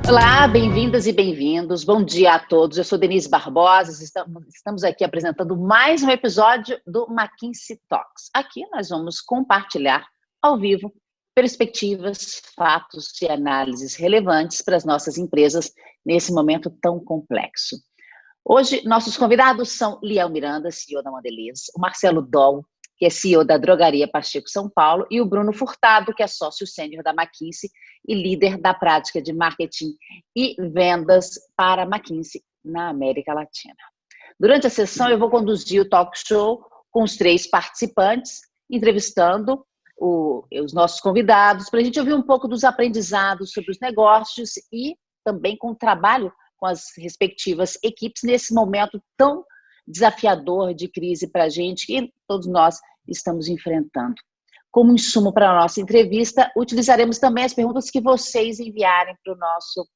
Olá, bem-vindas e bem-vindos. Bom dia a todos. Eu sou Denise Barbosa. Estamos aqui apresentando mais um episódio do McKinsey Talks. Aqui nós vamos compartilhar ao vivo perspectivas, fatos e análises relevantes para as nossas empresas nesse momento tão complexo. Hoje, nossos convidados são Liel Miranda, CEO da Mondelez, o Marcelo Doll, que é CEO da Drogaria Pacheco São Paulo, e o Bruno Furtado, que é sócio sênior da McKinsey e líder da prática de marketing e vendas para a McKinsey na América Latina. Durante a sessão, eu vou conduzir o talk show com os três participantes, entrevistando os nossos convidados, para a gente ouvir um pouco dos aprendizados sobre os negócios e também com o trabalho com as respectivas equipes nesse momento tão desafiador de crise para a gente que todos nós estamos enfrentando. Como insumo para a nossa entrevista, utilizaremos também as perguntas que vocês enviarem para o nosso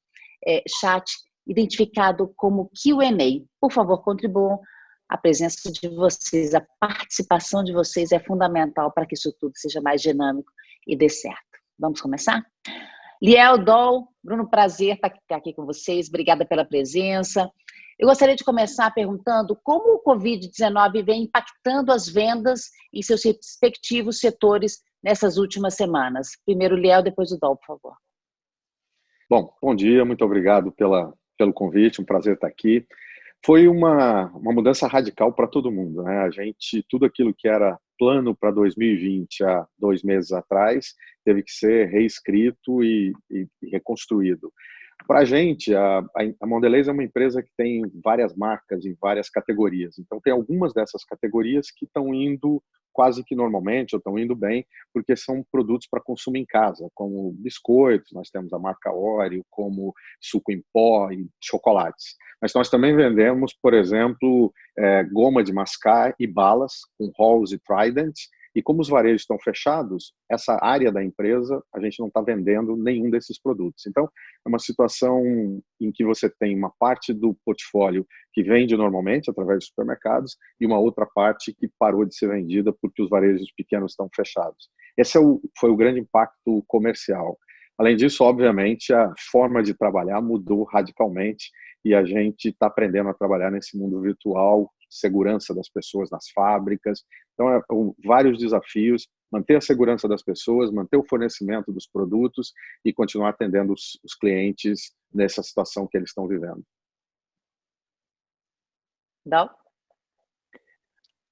chat, identificado como Q&A. Por favor, contribuam. A presença de vocês, a participação de vocês é fundamental para que isso tudo seja mais dinâmico e dê certo. Vamos começar? Liel, Doll, Bruno, prazer estar aqui com vocês. Obrigada pela presença. Eu gostaria de começar perguntando como o Covid-19 vem impactando as vendas em seus respectivos setores nessas últimas semanas. Primeiro o Liel, depois o Doll, por favor. Bom dia, muito obrigado pelo convite, um prazer estar aqui. Foi uma mudança radical para todo mundo, né? Tudo aquilo que era plano para 2020 há 2 meses atrás, teve que ser reescrito e reconstruído. Para a gente, a Mondelez é uma empresa que tem várias marcas em várias categorias. Então, tem algumas dessas categorias que estão indo quase que normalmente, ou estão indo bem, porque são produtos para consumo em casa, como biscoitos, nós temos a marca Oreo, como suco em pó e chocolates. Mas nós também vendemos, por exemplo, goma de mascar e balas, com Halls e Trident, e como os varejos estão fechados, essa área da empresa, a gente não está vendendo nenhum desses produtos. Então, é uma situação em que você tem uma parte do portfólio que vende normalmente, através dos supermercados, e uma outra parte que parou de ser vendida porque os varejos pequenos estão fechados. Esse foi o grande impacto comercial. Além disso, obviamente, a forma de trabalhar mudou radicalmente e a gente está aprendendo a trabalhar nesse mundo virtual, segurança das pessoas nas fábricas. Então, vários desafios, manter a segurança das pessoas, manter o fornecimento dos produtos e continuar atendendo os clientes nessa situação que eles estão vivendo. Doll?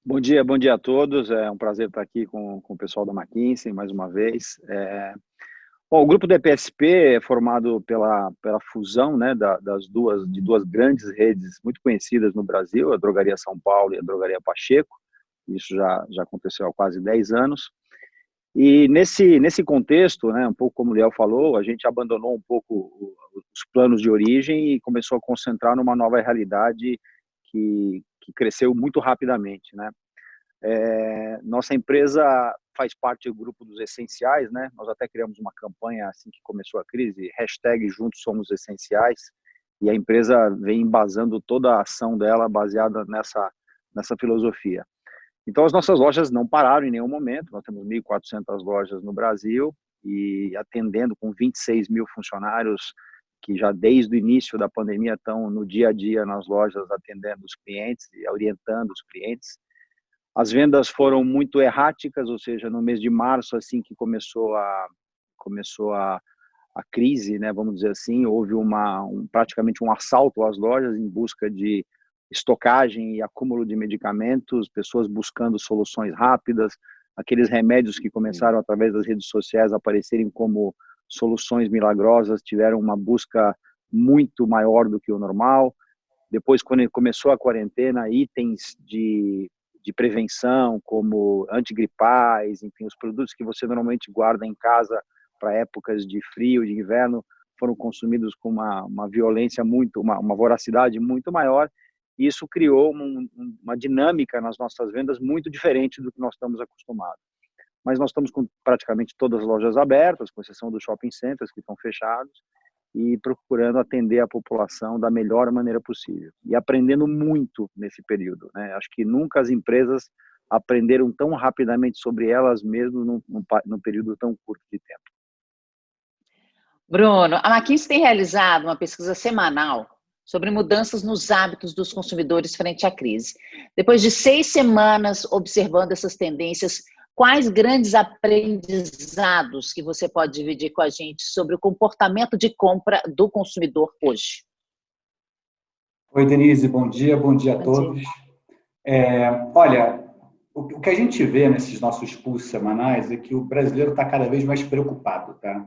Bom dia a todos. É um prazer estar aqui com o pessoal da McKinsey mais uma vez. Bom, o grupo DPSP é formado pela fusão, né, de duas grandes redes muito conhecidas no Brasil, a Drogaria São Paulo e a Drogaria Pacheco. Isso já aconteceu há quase 10 anos. E nesse contexto, né, um pouco como o Liel falou, a gente abandonou um pouco os planos de origem e começou a concentrar numa nova realidade que cresceu muito rapidamente, né? Nossa empresa faz parte do grupo dos essenciais, né? Nós até criamos uma campanha assim que começou a crise, #Juntos Somos Essenciais, e a empresa vem embasando toda a ação dela baseada nessa filosofia. Então, as nossas lojas não pararam em nenhum momento. Nós temos 1.400 lojas no Brasil e atendendo com 26 mil funcionários que já desde o início da pandemia estão no dia a dia nas lojas atendendo os clientes e orientando os clientes. As vendas foram muito erráticas, ou seja, no mês de março, assim que começou a crise, né, vamos dizer assim, houve praticamente um assalto às lojas em busca de estocagem e acúmulo de medicamentos, pessoas buscando soluções rápidas, aqueles remédios que começaram através das redes sociais a aparecerem como soluções milagrosas, tiveram uma busca muito maior do que o normal. Depois, quando começou a quarentena, itens de prevenção, como antigripais, enfim, os produtos que você normalmente guarda em casa para épocas de frio, de inverno, foram consumidos com uma violência uma voracidade muito maior. E isso criou uma dinâmica nas nossas vendas muito diferente do que nós estamos acostumados. Mas nós estamos com praticamente todas as lojas abertas, com exceção dos shopping centers que estão fechados, e procurando atender a população da melhor maneira possível. E aprendendo muito nesse período, né? Acho que nunca as empresas aprenderam tão rapidamente sobre elas mesmas num período tão curto de tempo. Bruno, a McKinsey tem realizado uma pesquisa semanal sobre mudanças nos hábitos dos consumidores frente à crise. Depois de 6 semanas observando essas tendências, quais grandes aprendizados que você pode dividir com a gente sobre o comportamento de compra do consumidor hoje? Oi, Denise, bom dia a Bom dia. todos. Olha, o que a gente vê nesses nossos pulsos semanais é que o brasileiro está cada vez mais preocupado, tá?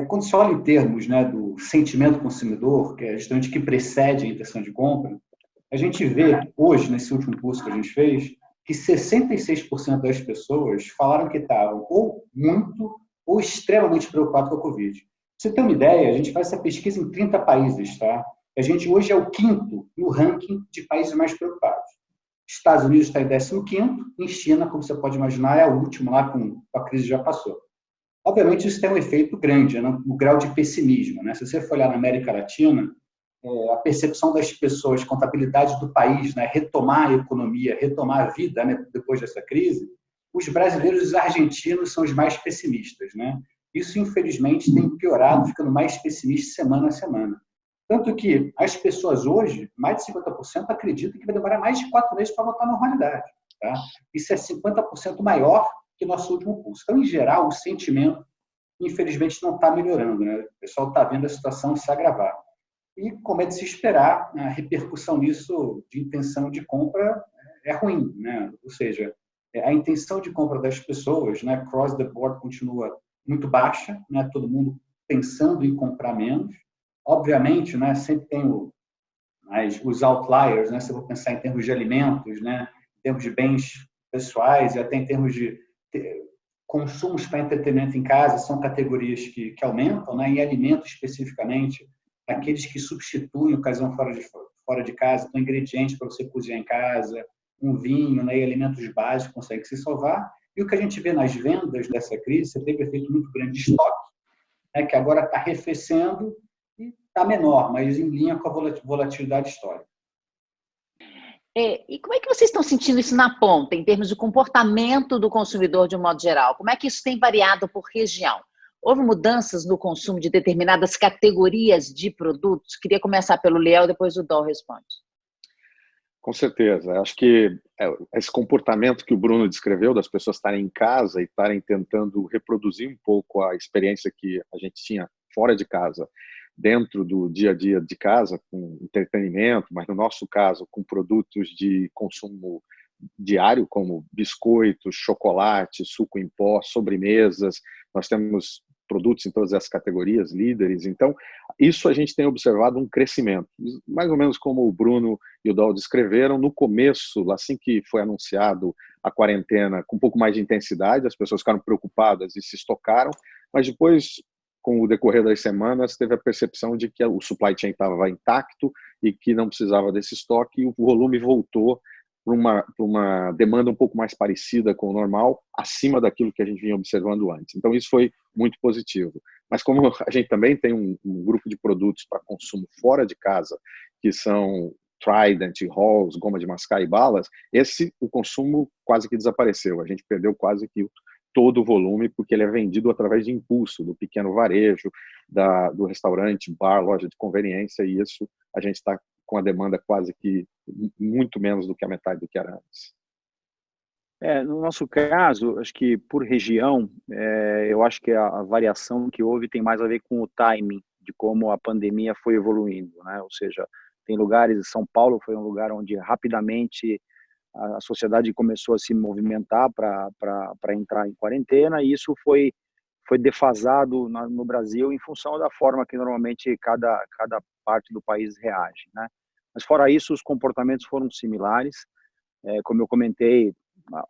Quando se olha em termos, né, do sentimento consumidor, que é justamente o que precede a intenção de compra, a gente vê hoje, nesse último pulso que a gente fez, que 66% das pessoas falaram que estavam ou muito ou extremamente preocupados com a Covid. Pra você ter uma ideia, a gente faz essa pesquisa em 30 países, tá? A gente hoje é o 5º no ranking de países mais preocupados. Estados Unidos está em 15º, e China, como você pode imaginar, é a última lá, com a crise já passou. Obviamente, isso tem um efeito grande, né, no grau de pessimismo, né? Se você for olhar na América Latina, a percepção das pessoas, contabilidade do país, né, retomar a economia, retomar a vida, né, depois dessa crise, os brasileiros e os argentinos são os mais pessimistas, né? Isso, infelizmente, tem piorado, ficando mais pessimista semana a semana. Tanto que as pessoas hoje, mais de 50%, acreditam que vai demorar mais de 4 meses para voltar à normalidade. Tá? Isso é 50% maior que nosso último pulso. Então, em geral, o sentimento, infelizmente, não está melhorando. Né? O pessoal está vendo a situação se agravar. E, como é de se esperar, a repercussão nisso de intenção de compra é ruim. Né? Ou seja, a intenção de compra das pessoas, né, cross the board, continua muito baixa, né? Todo mundo pensando em comprar menos. Obviamente, né, sempre tem os outliers, né, se eu vou pensar em termos de alimentos, né, em termos de bens pessoais e até em termos de consumos para entretenimento em casa, são categorias que aumentam, né, em alimentos especificamente, aqueles que substituem ocasião fora de casa, então ingredientes para você cozinhar em casa, um vinho, né, e alimentos básicos conseguem se salvar. E o que a gente vê nas vendas dessa crise, você teve um efeito muito grande de estoque, né, que agora está arrefecendo, e está menor, mas em linha com a volatilidade histórica. E como é que vocês estão sentindo isso na ponta, em termos de comportamento do consumidor de um modo geral? Como é que isso tem variado por região? Houve mudanças no consumo de determinadas categorias de produtos? Queria começar pelo Liel, depois o Dol responde. Com certeza. Acho que esse comportamento que o Bruno descreveu, das pessoas estarem em casa e estarem tentando reproduzir um pouco a experiência que a gente tinha fora de casa, dentro do dia a dia de casa, com entretenimento, mas no nosso caso, com produtos de consumo diário, como biscoitos, chocolate, suco em pó, sobremesas. Nós temos produtos em todas essas categorias, líderes. Então, isso a gente tem observado um crescimento, mais ou menos como o Bruno e o Dol descreveram. No começo, assim que foi anunciado a quarentena, com um pouco mais de intensidade, as pessoas ficaram preocupadas e se estocaram, mas depois, com o decorrer das semanas, teve a percepção de que o supply chain estava intacto e que não precisava desse estoque, e o volume voltou para uma demanda um pouco mais parecida com o normal, acima daquilo que a gente vinha observando antes. Então, isso foi muito positivo. Mas como a gente também tem um grupo de produtos para consumo fora de casa, que são Trident, Halls, goma de mascar e balas, o consumo quase que desapareceu. A gente perdeu quase que todo o volume, porque ele é vendido através de impulso, do pequeno varejo, do restaurante, bar, loja de conveniência, e isso a gente está com a demanda quase que muito menos do que a metade do que era antes. No nosso caso, acho que por região, eu acho que a variação que houve tem mais a ver com o timing de como a pandemia foi evoluindo, né? Ou seja, tem lugares, São Paulo foi um lugar onde rapidamente a sociedade começou a se movimentar para entrar em quarentena, e isso foi defasado no Brasil em função da forma que normalmente cada parte do país reage, né? Mas fora isso, os comportamentos foram similares, como eu comentei,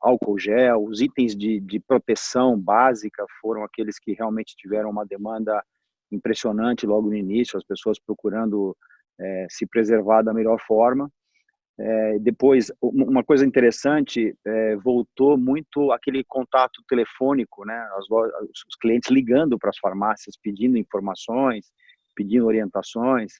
álcool gel, os itens de proteção básica foram aqueles que realmente tiveram uma demanda impressionante logo no início, as pessoas procurando se preservar da melhor forma. Depois, uma coisa interessante, voltou muito aquele contato telefônico, né? Os clientes ligando para as farmácias, pedindo informações, pedindo orientações.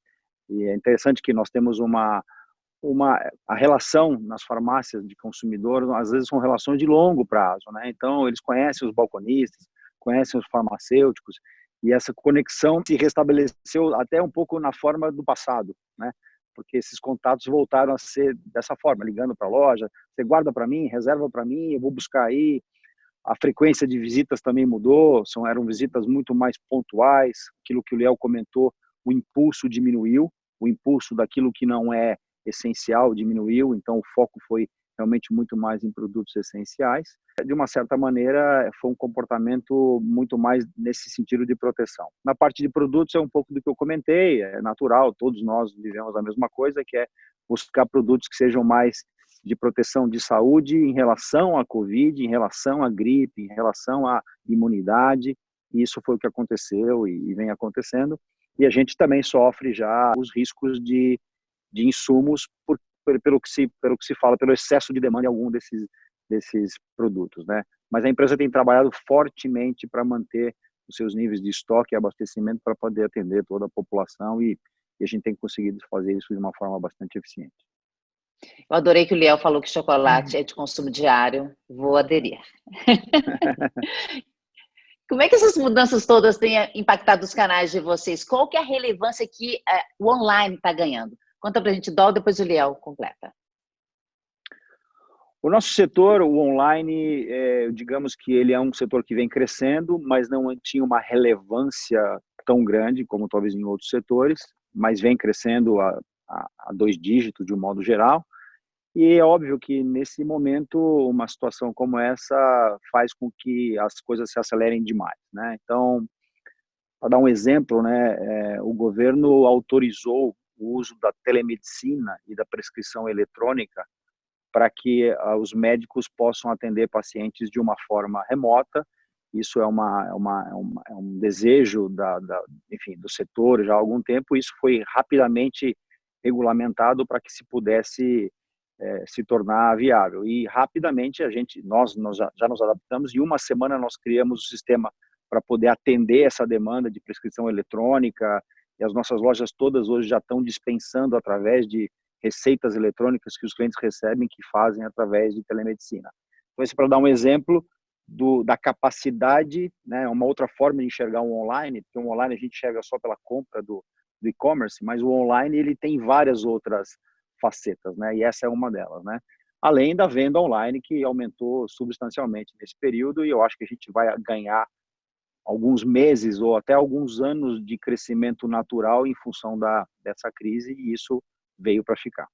E é interessante que nós temos a relação nas farmácias de consumidor, às vezes são relações de longo prazo, né? Então, eles conhecem os balconistas, conhecem os farmacêuticos, E essa conexão se restabeleceu até um pouco na forma do passado, né? Porque esses contatos voltaram a ser dessa forma, ligando para a loja, você guarda para mim, reserva para mim, eu vou buscar aí. A frequência de visitas também mudou, eram visitas muito mais pontuais, aquilo que o Liel comentou, o impulso diminuiu, o impulso daquilo que não é essencial diminuiu, então o foco foi realmente muito mais em produtos essenciais. De uma certa maneira, foi um comportamento muito mais nesse sentido de proteção. Na parte de produtos é um pouco do que eu comentei, é natural, todos nós vivemos a mesma coisa, que é buscar produtos que sejam mais de proteção de saúde em relação à Covid, em relação à gripe, em relação à imunidade. E isso foi o que aconteceu e vem acontecendo. E a gente também sofre já os riscos de insumos pelo que se fala, pelo excesso de demanda em algum desses produtos, né? Mas a empresa tem trabalhado fortemente para manter os seus níveis de estoque e abastecimento para poder atender toda a população e a gente tem conseguido fazer isso de uma forma bastante eficiente. Eu adorei que o Liel falou que chocolate é de consumo diário. Vou aderir. Como é que essas mudanças todas têm impactado os canais de vocês? Qual que é a relevância que o online está ganhando? Conta para a gente, Dol, depois o Liel completa. O nosso setor, o online, digamos que ele é um setor que vem crescendo, mas não tinha uma relevância tão grande como talvez em outros setores, mas vem crescendo a 2 dígitos de um modo geral. E é óbvio que, nesse momento, uma situação como essa faz com que as coisas se acelerem demais, né? Então, para dar um exemplo, né, o governo autorizou o uso da telemedicina e da prescrição eletrônica para que os médicos possam atender pacientes de uma forma remota. Isso é um desejo enfim, do setor já há algum tempo. Isso foi rapidamente regulamentado para que se pudesse se tornar viável. E rapidamente nós já nos adaptamos e uma semana nós criamos o sistema para poder atender essa demanda de prescrição eletrônica, e as nossas lojas todas hoje já estão dispensando através de receitas eletrônicas que os clientes recebem, que fazem através de telemedicina. Então, isso para dar um exemplo da capacidade, né, uma outra forma de enxergar o online, porque o online a gente enxerga só pela compra do e-commerce, mas o online ele tem várias outras facetas, né? E essa é uma delas, né? Além da venda online, que aumentou substancialmente nesse período, e eu acho que a gente vai ganhar alguns meses ou até alguns anos de crescimento natural em função dessa crise, e isso veio para ficar.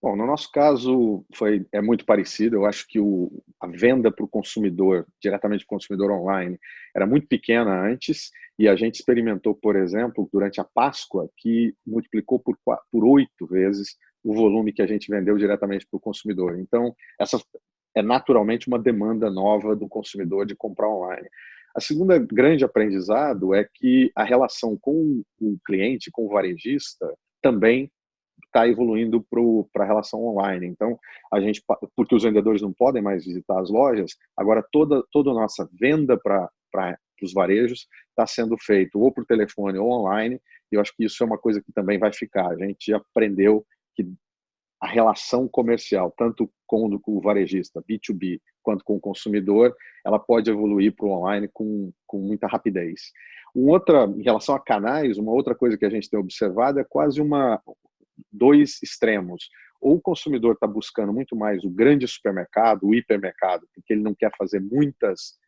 Bom, no nosso caso é muito parecido. Eu acho que a venda para o consumidor, diretamente para o consumidor online, era muito pequena antes, e a gente experimentou, por exemplo, durante a Páscoa, que multiplicou por 8 vezes o volume que a gente vendeu diretamente para o consumidor. Então, essa é naturalmente uma demanda nova do consumidor de comprar online. A segunda grande aprendizado é que a relação com o cliente, com o varejista, também está evoluindo para a relação online. Então, porque os vendedores não podem mais visitar as lojas, agora toda a nossa venda para os varejos está sendo feito ou por telefone ou online, e eu acho que isso é uma coisa que também vai ficar. A gente aprendeu que a relação comercial, tanto com o varejista, B2B, quanto com o consumidor, ela pode evoluir para o online com muita rapidez. Em relação a canais, uma outra coisa que a gente tem observado é quase 2 extremos. Ou o consumidor está buscando muito mais o grande supermercado, o hipermercado, porque ele não quer fazer muitas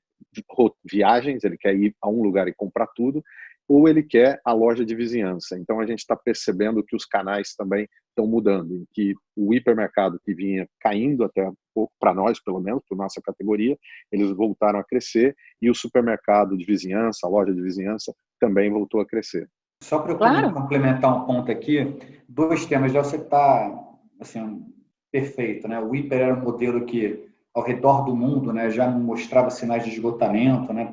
viagens, ele quer ir a um lugar e comprar tudo, ou ele quer a loja de vizinhança. Então, a gente está percebendo que os canais também estão mudando, em que o hipermercado que vinha caindo até um pouco, para nós, pelo menos, para nossa categoria, eles voltaram a crescer, e o supermercado de vizinhança, a loja de vizinhança, também voltou a crescer. Só para eu complementar um ponto aqui, 2 temas, já você está assim, perfeito, né? O hiper era um modelo que, ao redor do mundo, né, já mostrava sinais de esgotamento, né,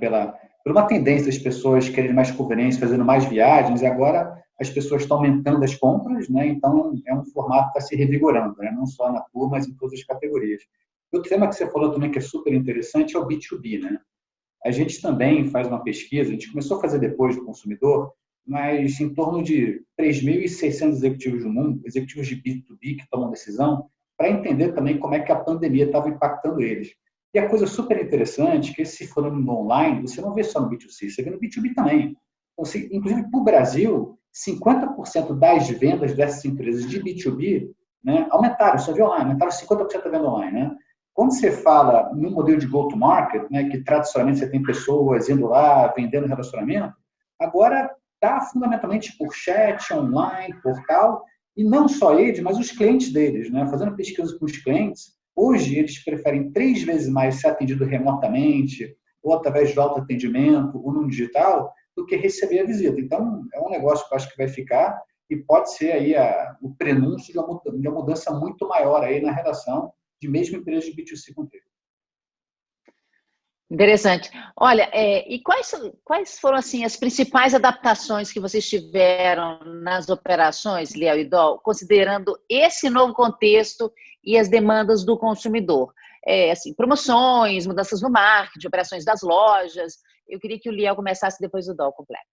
por uma tendência das pessoas querendo mais conveniência, fazendo mais viagens, e agora as pessoas estão aumentando as compras, né, então é um formato que está se revigorando, né, não só na Puma, mas em todas as categorias. Outro tema que você falou também que é super interessante é o B2B, né? A gente também faz uma pesquisa, a gente começou a fazer depois do consumidor, mas em torno de 3.600 executivos do mundo, executivos de B2B que tomam decisão, para entender também como é que a pandemia estava impactando eles. E a coisa super interessante é que esse fenômeno online, você não vê só no B2C, você vê no B2B também. Então, inclusive, para o Brasil, 50% das vendas dessas empresas de B2B, né, aumentaram, você viu lá, aumentaram 50% da venda online. Né? Quando você fala no modelo de go-to-market, né, que tradicionalmente você tem pessoas indo lá, vendendo relacionamento, agora está fundamentalmente por chat, online, portal, e não só eles, mas os clientes deles. Né? Fazendo pesquisa com os clientes, hoje eles preferem 3 vezes mais ser atendido remotamente, ou através de autoatendimento, ou no digital, do que receber a visita. Então, é um negócio que eu acho que vai ficar e pode ser aí o prenúncio de uma mudança muito maior aí na relação de mesmo empresas de B2C com trigo. Interessante. Olha, e quais foram assim as principais adaptações que vocês tiveram nas operações, Liel e Dol, considerando esse novo contexto e as demandas do consumidor? Assim, promoções, mudanças no marketing, operações das lojas. Eu queria que o Liel começasse depois o Dol completo.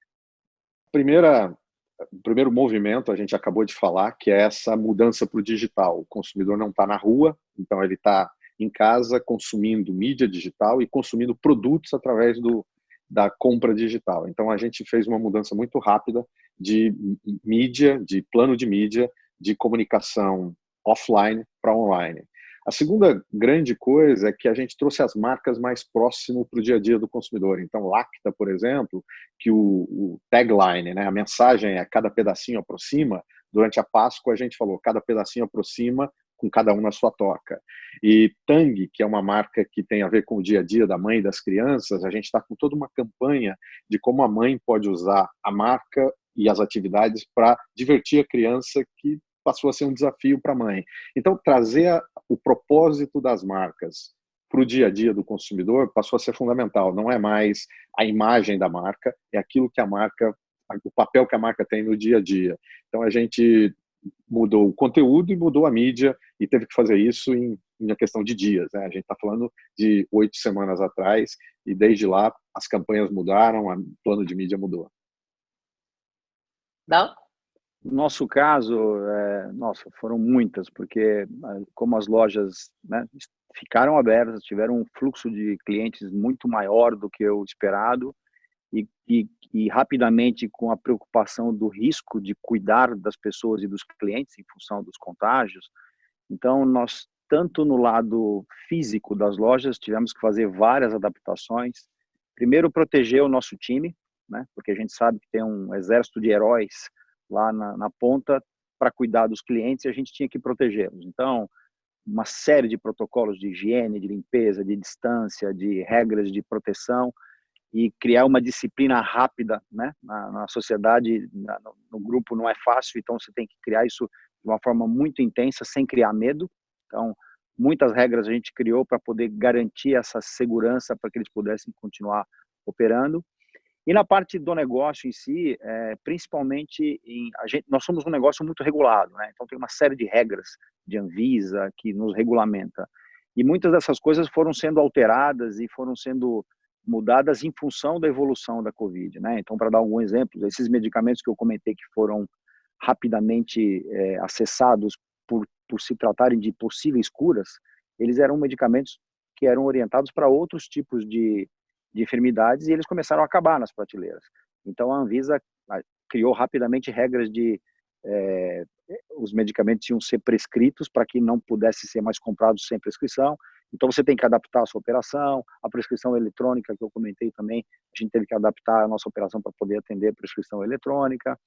O primeiro movimento, a gente acabou de falar, que é essa mudança para o digital. O consumidor não está na rua, então ele está em casa consumindo mídia digital e consumindo produtos através da compra digital. Então, a gente fez uma mudança muito rápida de mídia, de plano de mídia, de comunicação offline para online. A segunda grande coisa é que a gente trouxe as marcas mais próximo para o dia a dia do consumidor. Então, Lacta, por exemplo, que o tagline, né, a mensagem é cada pedacinho aproxima. Durante a Páscoa, a gente falou cada pedacinho aproxima, com cada um na sua toca. E Tang, que é uma marca que tem a ver com o dia a dia da mãe e das crianças, a gente está com toda uma campanha de como a mãe pode usar a marca e as atividades para divertir a criança, que passou a ser um desafio para a mãe. Então, trazer o propósito das marcas para o dia a dia do consumidor passou a ser fundamental. Não é mais a imagem da marca, é aquilo que a marca, o papel que a marca tem no dia a dia. Então, a gente mudou o conteúdo e mudou a mídia e teve que fazer isso em uma questão de dias. Né? A gente está falando de 8 semanas atrás e desde lá as campanhas mudaram, o plano de mídia mudou. Não? No nosso caso, foram muitas, porque como as lojas, né, ficaram abertas, tiveram um fluxo de clientes muito maior do que o esperado e rapidamente, com a preocupação do risco de cuidar das pessoas e dos clientes em função dos contágios. Então, nós, tanto no lado físico das lojas, tivemos que fazer várias adaptações. Primeiro, proteger o nosso time, né, porque a gente sabe que tem um exército de heróis lá na ponta para cuidar dos clientes e a gente tinha que protegê-los. Então, uma série de protocolos de higiene, de limpeza, de distância, de regras de proteção e criar uma disciplina rápida, né, na sociedade, no grupo não é fácil, então você tem que criar isso de uma forma muito intensa, sem criar medo. Então, muitas regras a gente criou para poder garantir essa segurança para que eles pudessem continuar operando. E na parte do negócio em si, principalmente, nós somos um negócio muito regulado, né? Então tem uma série de regras de Anvisa que nos regulamenta. E muitas dessas coisas foram sendo alteradas e foram sendo mudadas em função da evolução da Covid, né? Então, para dar algum exemplo, esses medicamentos que eu comentei que foram rapidamente acessados por se tratarem de possíveis curas, eles eram medicamentos que eram orientados para outros tipos de enfermidades e eles começaram a acabar nas prateleiras. Então, a Anvisa criou rapidamente regras de os medicamentos tinham que ser prescritos para que não pudesse ser mais comprados sem prescrição. Então, você tem que adaptar a sua operação, a prescrição eletrônica, que eu comentei também, a gente teve que adaptar a nossa operação para poder atender a prescrição eletrônica.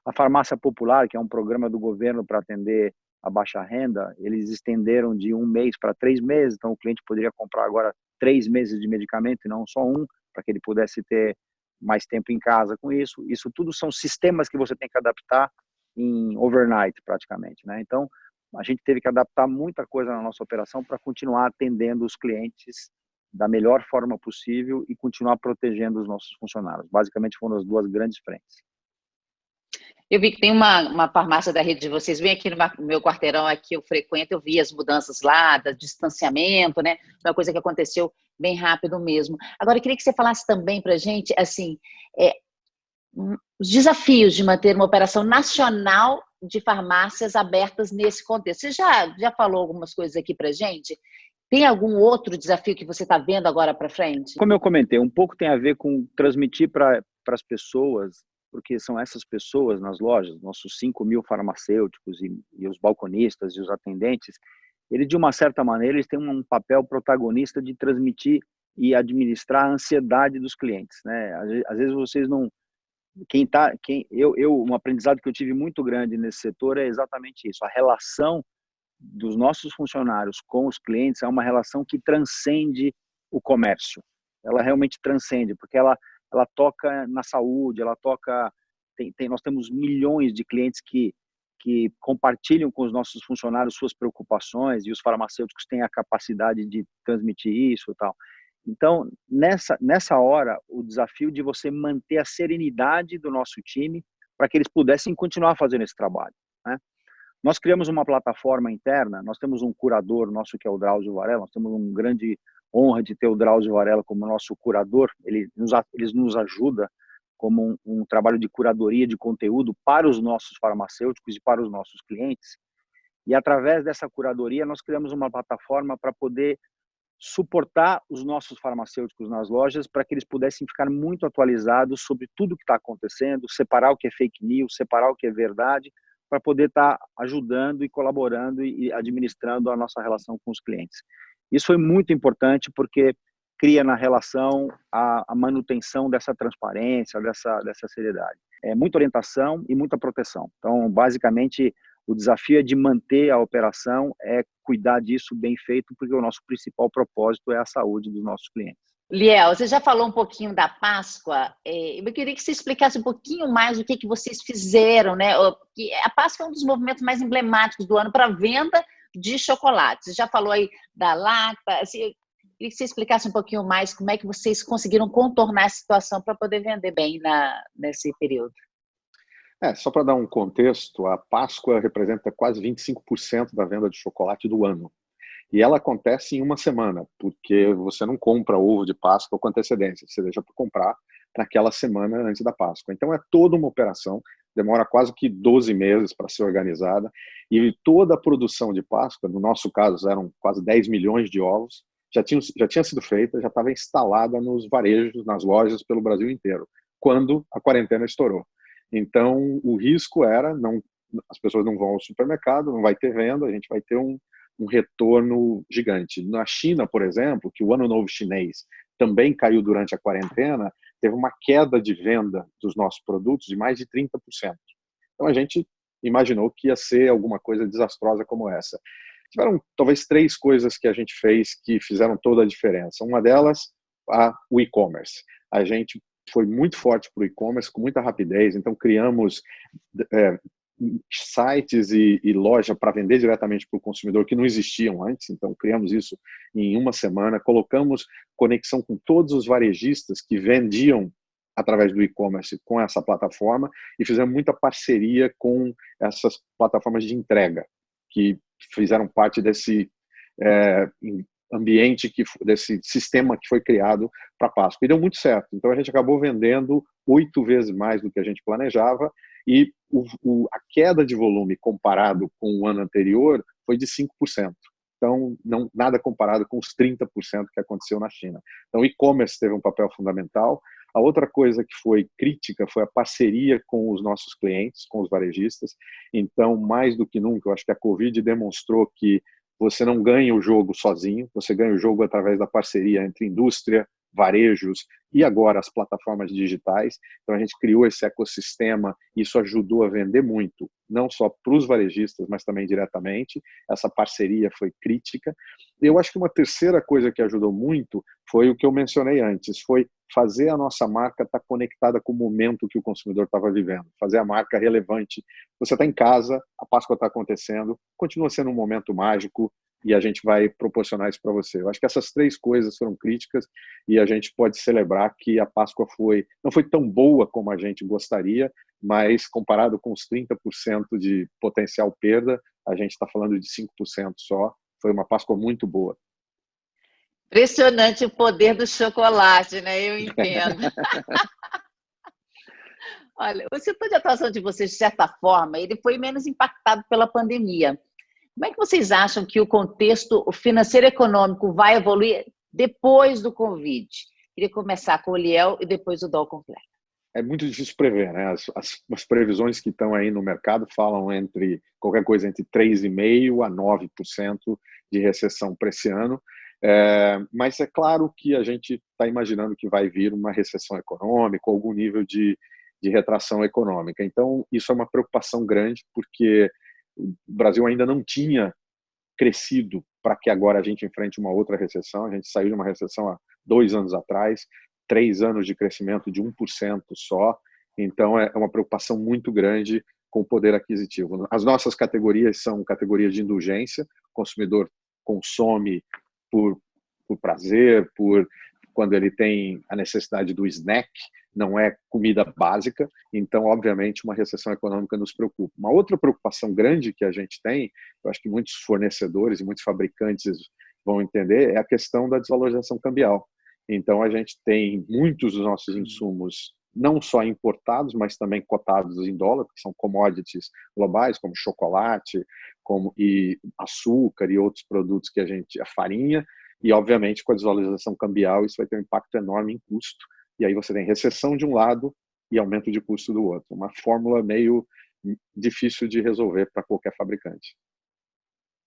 A farmácia popular, que é um programa do governo para atender a baixa renda, eles estenderam de 1 mês para 3 meses, então o cliente poderia comprar agora 3 meses de medicamento e não só 1, para que ele pudesse ter mais tempo em casa com isso. Isso tudo são sistemas que você tem que adaptar em overnight, praticamente, né? Então, a gente teve que adaptar muita coisa na nossa operação para continuar atendendo os clientes da melhor forma possível e continuar protegendo os nossos funcionários. Basicamente, foram as 2 grandes frentes. Eu vi que tem uma farmácia da rede de vocês, bem aqui no meu quarteirão, aqui eu frequento, eu vi as mudanças lá, do distanciamento, né? Uma coisa que aconteceu bem rápido mesmo. Agora, eu queria que você falasse também para a gente, assim, os desafios de manter uma operação nacional de farmácias abertas nesse contexto. Você já falou algumas coisas aqui para a gente? Tem algum outro desafio que você está vendo agora para frente? Como eu comentei, um pouco tem a ver com transmitir para as pessoas, porque são essas pessoas nas lojas, nossos 5.000 farmacêuticos e os balconistas e os atendentes, eles, de uma certa maneira, eles têm um papel protagonista de transmitir e administrar a ansiedade dos clientes, né? Às vezes vocês não... Um aprendizado que eu tive muito grande nesse setor é exatamente isso, a relação dos nossos funcionários com os clientes é uma relação que transcende o comércio. Ela realmente transcende, porque ela toca na saúde, ela toca... nós temos milhões de clientes que compartilham com os nossos funcionários suas preocupações, e os farmacêuticos têm a capacidade de transmitir isso e tal. Então, nessa hora, o desafio de você manter a serenidade do nosso time para que eles pudessem continuar fazendo esse trabalho, né? Nós criamos uma plataforma interna, nós temos um curador nosso que é o Drauzio Varela, nós temos uma grande honra de ter o Drauzio Varela como nosso curador, ele nos ajuda como um trabalho de curadoria de conteúdo para os nossos farmacêuticos e para os nossos clientes. E através dessa curadoria nós criamos uma plataforma para poder suportar os nossos farmacêuticos nas lojas para que eles pudessem ficar muito atualizados sobre tudo que está acontecendo, separar o que é fake news, separar o que é verdade, para poder estar ajudando e colaborando e administrando a nossa relação com os clientes. Isso foi muito importante porque cria na relação a manutenção dessa transparência, dessa seriedade. É muita orientação e muita proteção. Então, basicamente, o desafio é de manter a operação, é cuidar disso bem feito, porque o nosso principal propósito é a saúde dos nossos clientes. Liel, você já falou um pouquinho da Páscoa. Eu queria que você explicasse um pouquinho mais o que vocês fizeram, né? A Páscoa é um dos movimentos mais emblemáticos do ano para a venda de chocolate. Você já falou aí da Lacta. Assim, eu queria que você explicasse um pouquinho mais como é que vocês conseguiram contornar a situação para poder vender bem nesse período. Só para dar um contexto, a Páscoa representa quase 25% da venda de chocolate do ano. E ela acontece em uma semana, porque você não compra ovo de Páscoa com antecedência, você deixa para comprar naquela semana antes da Páscoa. Então é toda uma operação, demora quase que 12 meses para ser organizada, e toda a produção de Páscoa, no nosso caso eram quase 10 milhões de ovos, já tinha sido feita, já estava instalada nos varejos, nas lojas pelo Brasil inteiro, quando a quarentena estourou. Então o risco era, as pessoas não vão ao supermercado, não vai ter venda, a gente vai ter um retorno gigante. Na China, por exemplo, que o Ano Novo Chinês também caiu durante a quarentena, teve uma queda de venda dos nossos produtos de mais de 30%. Então a gente imaginou que ia ser alguma coisa desastrosa como essa. Tiveram talvez 3 coisas que a gente fez que fizeram toda a diferença. Uma delas, o e-commerce. A gente foi muito forte para o e-commerce, com muita rapidez, então criamos sites e loja para vender diretamente para o consumidor que não existiam antes, então criamos isso em uma semana, colocamos conexão com todos os varejistas que vendiam através do e-commerce com essa plataforma e fizemos muita parceria com essas plataformas de entrega que fizeram parte desse ambiente, desse sistema que foi criado para a Páscoa. E deu muito certo. Então a gente acabou vendendo 8 vezes mais do que a gente planejava e a queda de volume comparado com o ano anterior foi de 5%. Então, nada comparado com os 30% que aconteceu na China. Então, o e-commerce teve um papel fundamental. A outra coisa que foi crítica foi a parceria com os nossos clientes, com os varejistas. Então, mais do que nunca, eu acho que a Covid demonstrou que você não ganha o jogo sozinho, você ganha o jogo através da parceria entre indústria, varejos e agora as plataformas digitais. Então a gente criou esse ecossistema e isso ajudou a vender muito, não só para os varejistas, mas também diretamente. Essa parceria foi crítica. Eu acho que uma terceira coisa que ajudou muito foi o que eu mencionei antes, foi fazer a nossa marca estar conectada com o momento que o consumidor estava vivendo, fazer a marca relevante. Você está em casa, a Páscoa está acontecendo, continua sendo um momento mágico, e a gente vai proporcionar isso para você. Eu acho que essas 3 coisas foram críticas e a gente pode celebrar que a Páscoa não foi tão boa como a gente gostaria, mas comparado com os 30% de potencial perda, a gente está falando de 5% só. Foi uma Páscoa muito boa. Impressionante o poder do chocolate, né? Eu entendo. Olha, o setor de atuação de vocês, de certa forma, ele foi menos impactado pela pandemia. Como é que vocês acham que o contexto financeiro e econômico vai evoluir depois do Covid? Queria começar com o Liel e depois o Dol completa. É muito difícil prever, né? As previsões que estão aí no mercado falam entre qualquer coisa entre 3,5% a 9% de recessão para esse ano. Mas é claro que a gente está imaginando que vai vir uma recessão econômica, algum nível de retração econômica. Então, isso é uma preocupação grande, porque o Brasil ainda não tinha crescido para que agora a gente enfrente uma outra recessão. A gente saiu de uma recessão há 2 anos atrás, 3 anos de crescimento de 1% só. Então, é uma preocupação muito grande com o poder aquisitivo. As nossas categorias são categorias de indulgência. O consumidor consome por prazer, quando ele tem a necessidade do snack, não é comida básica. Então, obviamente, uma recessão econômica nos preocupa. Uma outra preocupação grande que a gente tem, eu acho que muitos fornecedores e muitos fabricantes vão entender, é a questão da desvalorização cambial. Então, a gente tem muitos dos nossos insumos, não só importados, mas também cotados em dólar, que são commodities globais, como chocolate, e açúcar e outros produtos que a farinha, e, obviamente, com a desvalorização cambial, isso vai ter um impacto enorme em custo. E aí você tem recessão de um lado e aumento de custo do outro. Uma fórmula meio difícil de resolver para qualquer fabricante.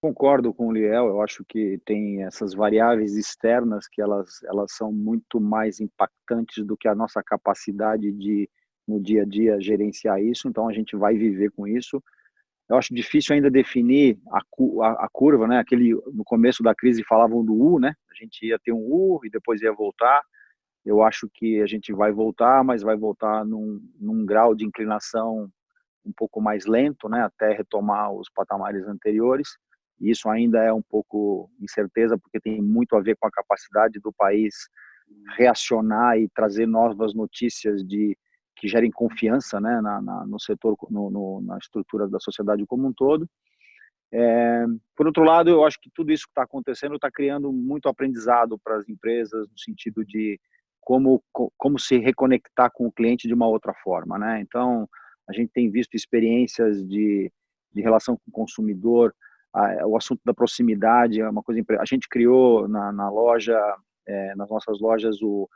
Concordo com o Liel, eu acho que tem essas variáveis externas que elas são muito mais impactantes do que a nossa capacidade de, no dia a dia, gerenciar isso, então a gente vai viver com isso. Eu acho difícil ainda definir a curva, né? No começo da crise falavam do U, né? A gente ia ter um U e depois ia voltar. Eu acho que a gente vai voltar, mas vai voltar num grau de inclinação um pouco mais lento, né? Até retomar os patamares anteriores. E isso ainda é um pouco incerteza, porque tem muito a ver com a capacidade do país reacionar e trazer novas notícias que gerem confiança, né, no setor, na estrutura da sociedade como um todo. Por outro lado, eu acho que tudo isso que está acontecendo está criando muito aprendizado para as empresas, no sentido de como se reconectar com o cliente de uma outra forma, né? Então, a gente tem visto experiências de relação com o consumidor. O assunto da proximidade é uma coisa. A gente criou na loja, nas nossas lojas, o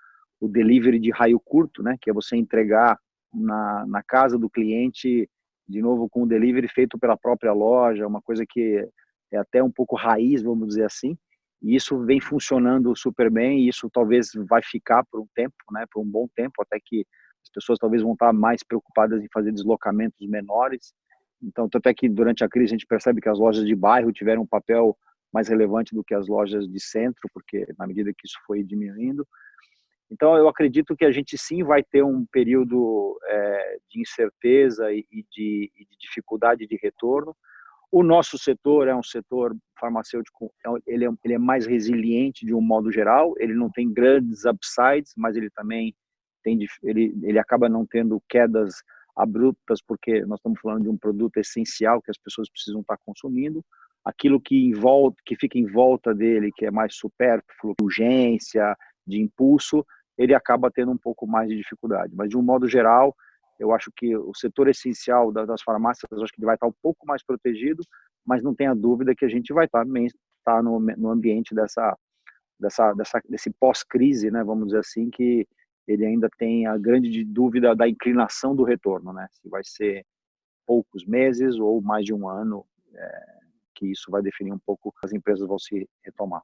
delivery de raio curto, né? Que é você entregar na casa do cliente, de novo com o delivery feito pela própria loja, uma coisa que é até um pouco raiz, vamos dizer assim. E isso vem funcionando super bem, e isso talvez vai ficar por um tempo, né? Por um bom tempo, até que as pessoas talvez vão estar mais preocupadas em fazer deslocamentos menores. Então, tanto é que durante a crise a gente percebe que as lojas de bairro tiveram um papel mais relevante do que as lojas de centro, porque na medida que isso foi diminuindo. Então, eu acredito que a gente sim vai ter um período de incerteza e de dificuldade de retorno. O nosso setor é um setor farmacêutico, ele é mais resiliente de um modo geral, ele não tem grandes upsides, mas ele também ele acaba não tendo quedas abruptas, porque nós estamos falando de um produto essencial que as pessoas precisam estar consumindo. Aquilo que fica em volta dele, que é mais supérfluo, urgência, de impulso, ele acaba tendo um pouco mais de dificuldade. Mas, de um modo geral, eu acho que o setor essencial das farmácias, eu acho que ele vai estar um pouco mais protegido, mas não tenha dúvida que a gente vai estar no ambiente desse pós-crise, né, vamos dizer assim, que ele ainda tem a grande dúvida da inclinação do retorno, né? Se vai ser poucos meses ou mais de um ano, que isso vai definir um pouco as empresas vão se retomar.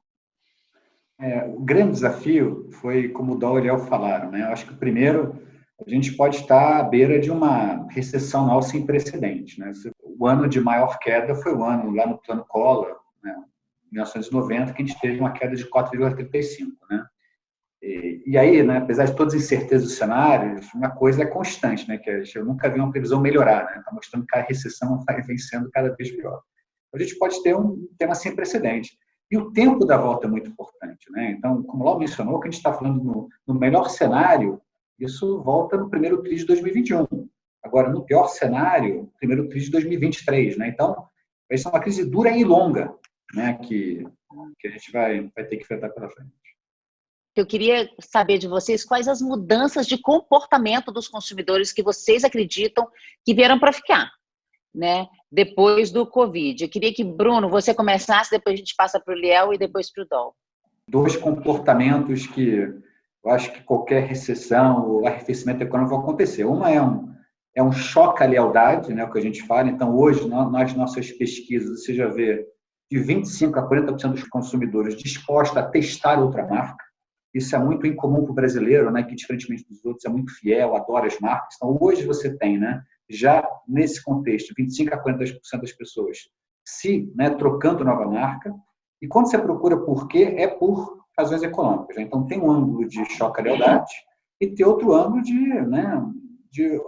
O grande desafio foi, como o Dol e o Liel falaram, né? Eu acho que, primeiro, a gente pode estar à beira de uma recessão anual sem precedentes, né? O ano de maior queda foi o ano lá no Plano Collor, né? 1990, que a gente teve uma queda de 4,35%, né? E aí, né, apesar de todas as incertezas do cenário, uma coisa é constante, né, que eu nunca vi uma previsão melhorar, né, está mostrando que a recessão vem sendo cada vez pior. A gente pode ter um tema sem precedente. E o tempo da volta é muito importante, né? Então, como o Lau mencionou, que a gente está falando no melhor cenário, isso volta no primeiro tri de 2021. Agora, no pior cenário, primeiro tri de 2023, né? Então, vai ser uma crise dura e longa, né, que a gente vai ter que enfrentar pela frente. Eu queria saber de vocês quais as mudanças de comportamento dos consumidores que vocês acreditam que vieram para ficar. né, depois do Covid. Eu queria que, Bruno, você começasse, depois a gente passa para o Liel e depois para o Dol. Dois comportamentos que eu acho que qualquer recessão ou arrefecimento econômico vai acontecer. Uma é um choque à lealdade, né, o que a gente fala. Então, hoje, nas nossas pesquisas, você já vê de 25% a 40% dos consumidores dispostos a testar outra marca. Isso é muito incomum para o brasileiro, né, que, diferentemente dos outros, é muito fiel, adora as marcas. Então, hoje você tem, né, já nesse contexto, 25% a 40% das pessoas né, trocando nova marca. E quando você procura por quê, é por razões econômicas. Né? Então, tem um ângulo de choque à lealdade e tem outro ângulo de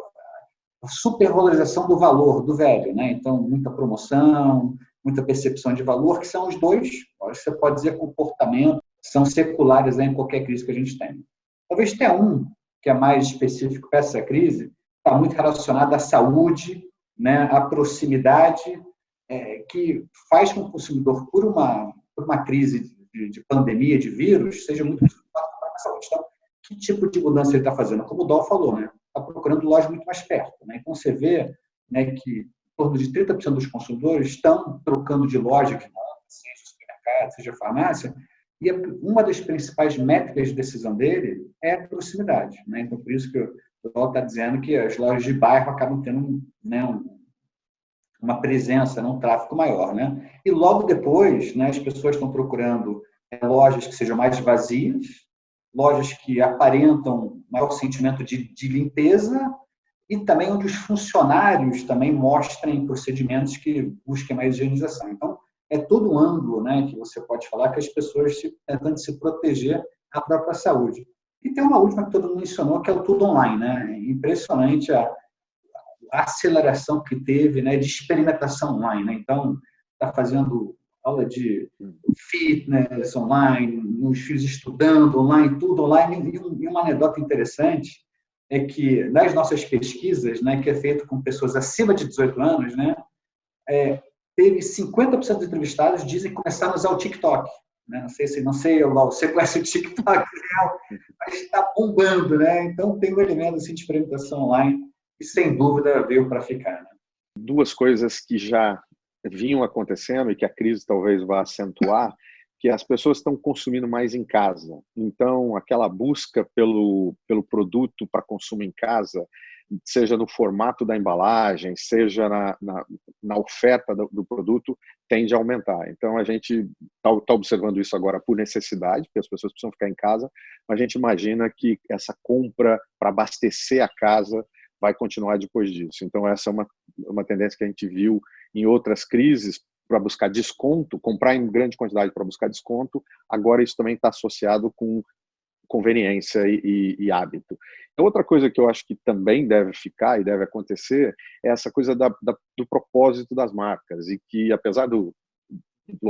supervalorização do valor do velho. Né? Então, muita promoção, muita percepção de valor, que são os dois, você pode dizer, comportamentos, são seculares, né, em qualquer crise que a gente tem. Talvez tenha um que é mais específico para essa crise, está muito relacionado à saúde, né, à proximidade, que faz com que o consumidor, por uma crise de pandemia, de vírus, seja muito preocupado com a saúde. Então, que tipo de mudança ele está fazendo? Como o Dol falou, né? Está procurando loja muito mais perto. Né? Então, você vê, né, que em torno de 30% dos consumidores estão trocando de loja, que não, seja supermercado, seja farmácia, e uma das principais métricas de decisão dele é a proximidade. Né? Então, por isso que o Dol está dizendo que as lojas de bairro acabam tendo, né, uma presença, um tráfego maior. Né? E logo depois, né, as pessoas estão procurando lojas que sejam mais vazias, lojas que aparentam maior sentimento de limpeza e também onde os funcionários também mostrem procedimentos que busquem mais higienização. Então, é todo um ângulo, né, que você pode falar que as pessoas tentando se proteger a própria saúde. E tem uma última que todo mundo mencionou, que é o tudo online. Né? Impressionante a aceleração que teve, né, de experimentação online. Né? Então, está fazendo aula de fitness online, os filhos estudando online, tudo online. E uma anedota interessante é que, nas nossas pesquisas, né, que é feito com pessoas acima de 18 anos, né, teve 50% dos entrevistados dizem que começaram a usar o TikTok. Né? Não sei, você conhece o TikTok, mas está bombando. Né? Então, tem um elemento assim, de experimentação online que, sem dúvida, veio para ficar. Né? Duas coisas que já vinham acontecendo e que a crise talvez vá acentuar, que as pessoas estão consumindo mais em casa. Então, aquela busca pelo produto para consumo em casa, seja no formato da embalagem, seja na oferta do produto, tende a aumentar. Então, a gente está observando isso agora por necessidade, porque as pessoas precisam ficar em casa, mas a gente imagina que essa compra para abastecer a casa vai continuar depois disso. Então, essa é uma tendência que a gente viu em outras crises, para buscar desconto, comprar em grande quantidade para buscar desconto, agora isso também está associado com conveniência e hábito. Outra coisa que eu acho que também deve ficar e deve acontecer é essa coisa do propósito das marcas, e que, apesar do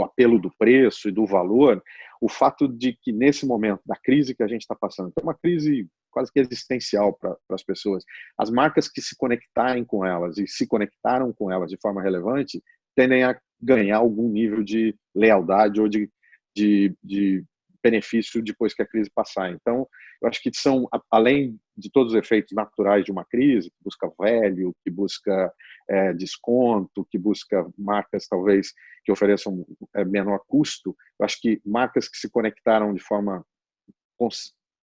apelo do preço e do valor, o fato de que nesse momento da crise que a gente está passando, que é uma crise quase que existencial para as pessoas, as marcas que se conectarem com elas e se conectaram com elas de forma relevante tendem a ganhar algum nível de lealdade ou de benefício depois que a crise passar. Então, eu acho que são, além de todos os efeitos naturais de uma crise, que busca velho, que busca desconto, que busca marcas talvez que ofereçam menor custo, eu acho que marcas que se conectaram de forma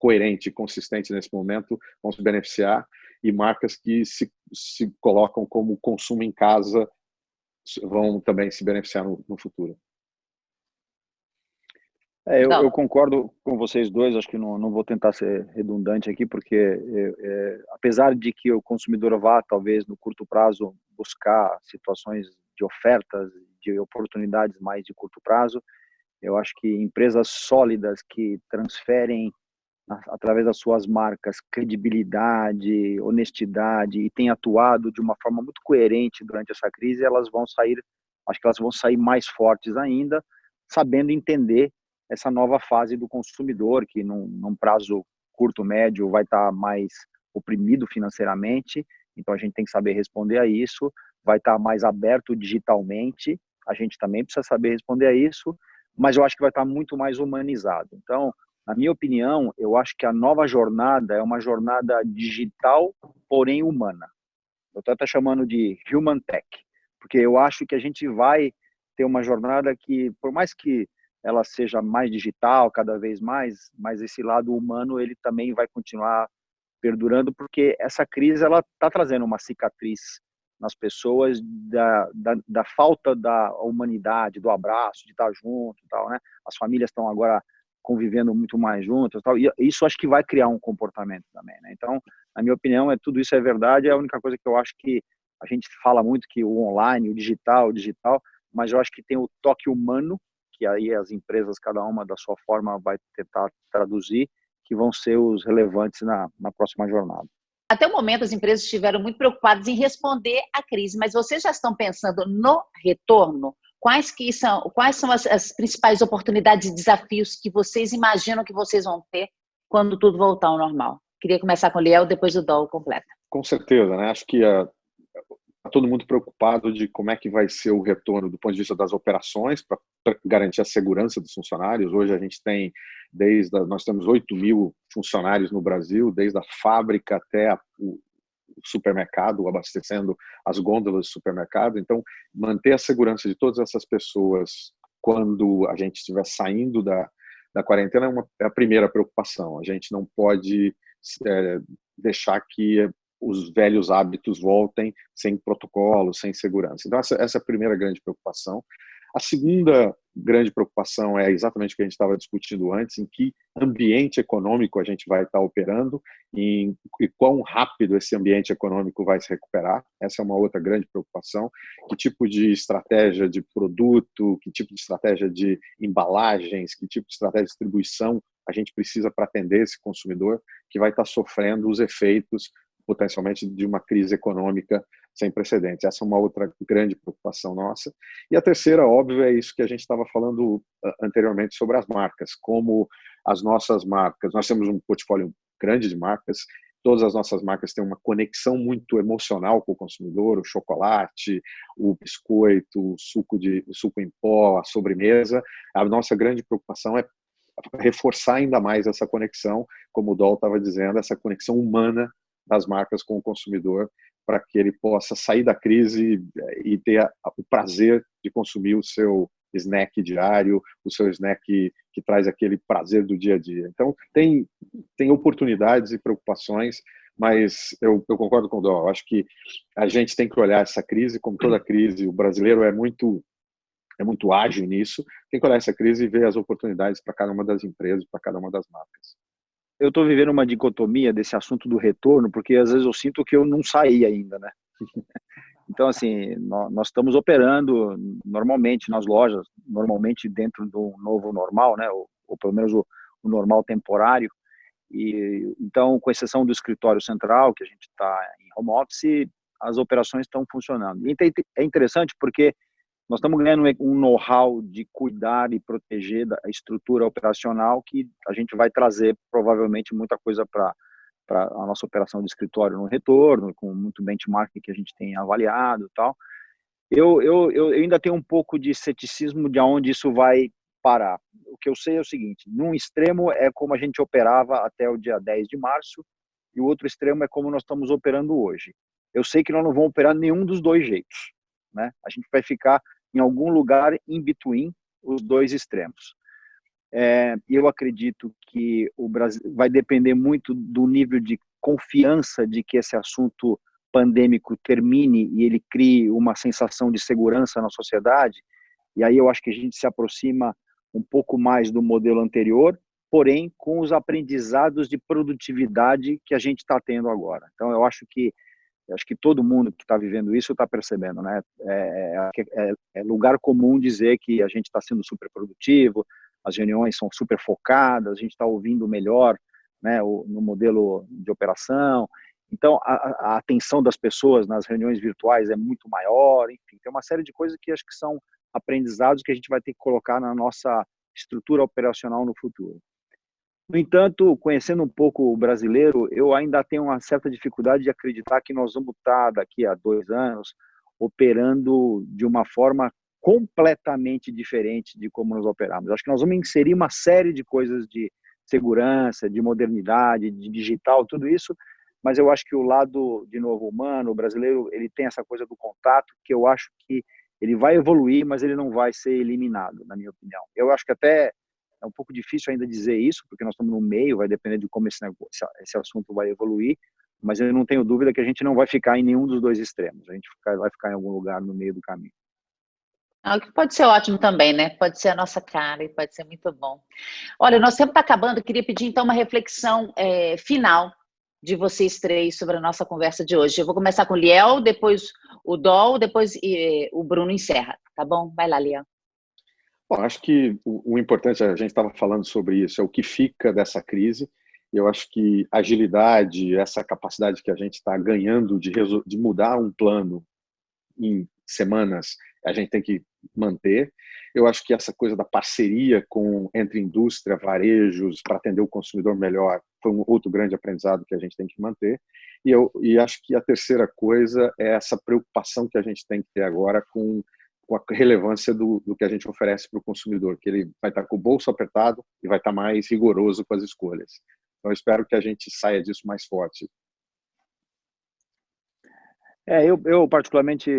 coerente e consistente nesse momento vão se beneficiar, e marcas que se colocam como consumo em casa vão também se beneficiar no futuro. Eu concordo com vocês dois, acho que não vou tentar ser redundante aqui, porque apesar de que o consumidor vá, talvez, no curto prazo, buscar situações de ofertas, de oportunidades mais de curto prazo, eu acho que empresas sólidas que transferem, através das suas marcas, credibilidade, honestidade, e têm atuado de uma forma muito coerente durante essa crise, acho que elas vão sair mais fortes ainda, sabendo entender essa nova fase do consumidor, que num prazo curto, médio, vai estar mais oprimido financeiramente, então a gente tem que saber responder a isso, vai estar mais aberto digitalmente, a gente também precisa saber responder a isso, mas eu acho que vai estar muito mais humanizado. Então, na minha opinião, eu acho que a nova jornada é uma jornada digital, porém humana. Eu estou até chamando de Human Tech. porque eu acho que a gente vai ter uma jornada que, por mais que ela seja mais digital cada vez mais, mas esse lado humano ele também vai continuar perdurando, porque essa crise ela está trazendo uma cicatriz nas pessoas da falta da humanidade, do abraço, de estar junto, e tal, né? As famílias estão agora convivendo muito mais juntas, tal, e isso acho que vai criar um comportamento também, né? Então, na minha opinião, tudo isso é verdade. É a única coisa que eu acho que a gente fala muito que o online, o digital, mas eu acho que tem o toque humano, que aí as empresas, cada uma da sua forma, vai tentar traduzir, que vão ser os relevantes na próxima jornada. Até o momento, as empresas estiveram muito preocupadas em responder à crise, mas vocês já estão pensando no retorno? Quais são as principais oportunidades e desafios que vocês imaginam que vocês vão ter quando tudo voltar ao normal? Queria começar com o Liel, depois o Dol completa. Com certeza, né? Acho que está todo mundo preocupado de como é que vai ser o retorno do ponto de vista das operações para garantir a segurança dos funcionários. Hoje a gente tem, nós temos 8 mil funcionários no Brasil, desde a fábrica até o supermercado, abastecendo as gôndolas do supermercado. Então, manter a segurança de todas essas pessoas quando a gente estiver saindo da quarentena é a primeira preocupação. A gente não pode deixar que os velhos hábitos voltem sem protocolo, sem segurança. Então, essa é a primeira grande preocupação. A segunda grande preocupação é exatamente o que a gente estava discutindo antes, em que ambiente econômico a gente vai estar operando e quão rápido esse ambiente econômico vai se recuperar. Essa é uma outra grande preocupação. Que tipo de estratégia de produto, que tipo de estratégia de embalagens, que tipo de estratégia de distribuição a gente precisa para atender esse consumidor que vai estar sofrendo os efeitos potencialmente de uma crise econômica sem precedentes. Essa é uma outra grande preocupação nossa. E a terceira, óbvio, é isso que a gente estava falando anteriormente sobre as marcas, como as nossas marcas, nós temos um portfólio grande de marcas, todas as nossas marcas têm uma conexão muito emocional com o consumidor, o chocolate, o biscoito, o suco em pó, a sobremesa. A nossa grande preocupação é reforçar ainda mais essa conexão, como o Dol estava dizendo, essa conexão humana das marcas com o consumidor, para que ele possa sair da crise e ter o prazer de consumir o seu snack diário, o seu snack que traz aquele prazer do dia a dia. Então, tem oportunidades e preocupações, mas eu concordo com o Dol. Acho que a gente tem que olhar essa crise como toda crise. O brasileiro é muito ágil nisso. Tem que olhar essa crise e ver as oportunidades para cada uma das empresas, para cada uma das marcas. Eu estou vivendo uma dicotomia desse assunto do retorno, porque às vezes eu sinto que eu não saí ainda, né? Então, assim, nós estamos operando normalmente nas lojas, normalmente dentro do novo normal, né? Ou pelo menos o normal temporário. E então, com exceção do escritório central, que a gente está em home office, as operações estão funcionando. E é interessante porque nós estamos ganhando um know-how de cuidar e proteger da estrutura operacional que a gente vai trazer provavelmente muita coisa para a nossa operação de escritório no retorno, com muito benchmark que a gente tem avaliado e tal. Eu ainda tenho um pouco de ceticismo de aonde isso vai parar. O que eu sei é o seguinte: num extremo é como a gente operava até o dia 10 de março e o outro extremo é como nós estamos operando hoje. Eu sei que nós não vamos operar nenhum dos dois jeitos, né? A gente vai ficar em algum lugar in between os dois extremos. Eu acredito que o Brasil vai depender muito do nível de confiança de que esse assunto pandêmico termine e ele crie uma sensação de segurança na sociedade. E aí eu acho que a gente se aproxima um pouco mais do modelo anterior, porém com os aprendizados de produtividade que a gente está tendo agora. Então eu acho que todo mundo que está vivendo isso está percebendo, né? É lugar comum dizer que a gente está sendo super produtivo, as reuniões são super focadas, a gente está ouvindo melhor, né, no modelo de operação. Então, a atenção das pessoas nas reuniões virtuais é muito maior. Enfim, tem uma série de coisas que acho que são aprendizados que a gente vai ter que colocar na nossa estrutura operacional no futuro. No entanto, conhecendo um pouco o brasileiro, eu ainda tenho uma certa dificuldade de acreditar que nós vamos estar, daqui a 2 anos, operando de uma forma completamente diferente de como nós operamos. Acho que nós vamos inserir uma série de coisas de segurança, de modernidade, de digital, tudo isso, mas eu acho que o lado, de novo, humano, o brasileiro, ele tem essa coisa do contato, que eu acho que ele vai evoluir, mas ele não vai ser eliminado, na minha opinião. Eu acho que até é um pouco difícil ainda dizer isso, porque nós estamos no meio, vai depender de como esse assunto vai evoluir, mas eu não tenho dúvida que a gente não vai ficar em nenhum dos dois extremos, a gente vai ficar em algum lugar no meio do caminho. O que pode ser ótimo também, né? Pode ser a nossa cara e pode ser muito bom. Olha, o nosso tempo está acabando, eu queria pedir então uma reflexão final de vocês três sobre a nossa conversa de hoje. Eu vou começar com o Liel, depois o Dol, depois o Bruno encerra, tá bom? Vai lá, Liel. Bom, acho que o importante, a gente estava falando sobre isso, é o que fica dessa crise. Eu acho que agilidade, essa capacidade que a gente está ganhando de mudar um plano em semanas, a gente tem que manter. Eu acho que essa coisa da parceria entre indústria, varejos, para atender o consumidor melhor, foi um outro grande aprendizado que a gente tem que manter. E acho que a terceira coisa é essa preocupação que a gente tem que ter agora com a relevância do que a gente oferece para o consumidor, que ele vai estar com o bolso apertado e vai estar mais rigoroso com as escolhas. Então, eu espero que a gente saia disso mais forte. Eu particularmente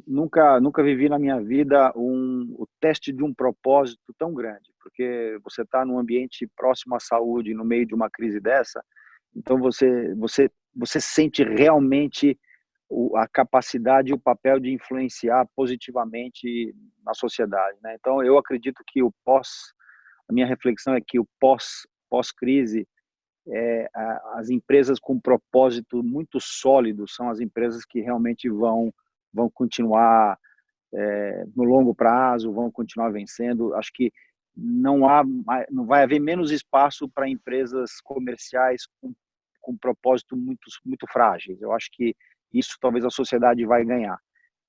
nunca vivi na minha vida o teste de um propósito tão grande, porque você está num ambiente próximo à saúde, no meio de uma crise dessa, então você sente realmente a capacidade e o papel de influenciar positivamente na sociedade, né? Então eu acredito que a minha reflexão é que o pós-crise, as empresas com propósito muito sólido são as empresas que realmente vão continuar no longo prazo, vão continuar vencendo. Acho que não vai haver menos espaço para empresas comerciais com propósito muito frágeis. Eu acho que isso talvez a sociedade vai ganhar.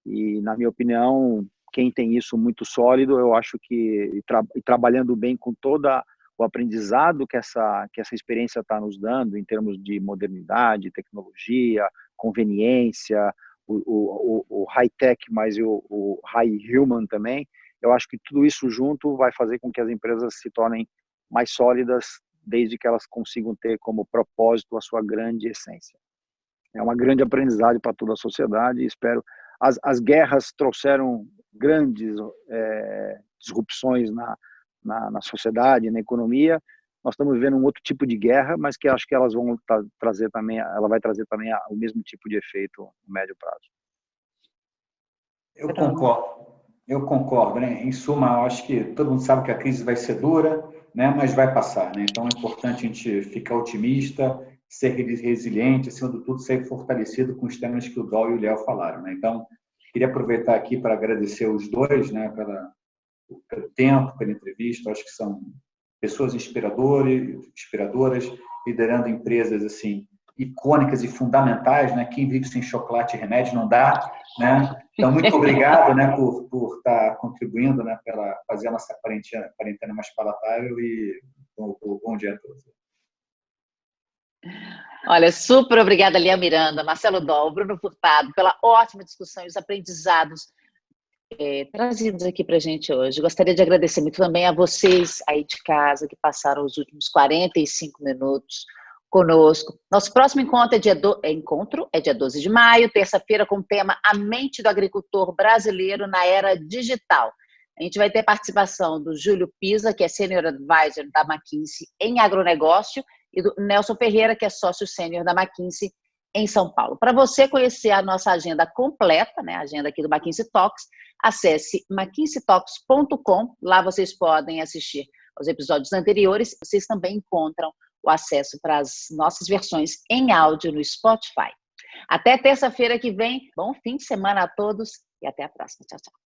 E, na minha opinião, quem tem isso muito sólido, eu acho que trabalhando bem com toda o aprendizado que essa experiência está nos dando em termos de modernidade, tecnologia, conveniência, o high-tech, mas o high-human também, eu acho que tudo isso junto vai fazer com que as empresas se tornem mais sólidas, desde que elas consigam ter como propósito a sua grande essência. É uma grande aprendizagem para toda a sociedade e espero... As guerras trouxeram grandes disrupções na sociedade, na economia. Nós estamos vivendo um outro tipo de guerra, mas que acho que ela vai trazer também o mesmo tipo de efeito no médio prazo. Eu concordo, né? Em suma, eu acho que todo mundo sabe que a crise vai ser dura, né? Mas vai passar, né? Então é importante a gente ficar otimista, ser resiliente, acima de tudo, ser fortalecido com os temas que o Dol e o Léo falaram, né? Então, queria aproveitar aqui para agradecer os dois, né? Pelo tempo, pela entrevista. Acho que são pessoas inspiradoras, liderando empresas assim icônicas e fundamentais, né? Quem vive sem chocolate e remédio não dá, né? Então, muito obrigado, né, por estar contribuindo, né, para fazer a nossa quarentena mais palatável e bom dia a todos. Olha, super obrigada, Lia Miranda, Marcelo Dol, Bruno Furtado, pela ótima discussão e os aprendizados trazidos aqui para a gente hoje. Gostaria de agradecer muito também a vocês aí de casa que passaram os últimos 45 minutos conosco. Nosso próximo encontro é dia 12 de maio, terça-feira, com o tema A Mente do Agricultor Brasileiro na Era Digital. A gente vai ter participação do Júlio Pisa, que é Senior Advisor da McKinsey em agronegócio, e do Nelson Ferreira, que é sócio sênior da McKinsey em São Paulo. Para você conhecer a nossa agenda completa, né, a agenda aqui do McKinsey Talks, acesse mckinseytalks.com. Lá vocês podem assistir aos episódios anteriores. Vocês também encontram o acesso para as nossas versões em áudio no Spotify. Até terça-feira que vem. Bom fim de semana a todos e até a próxima. Tchau, tchau.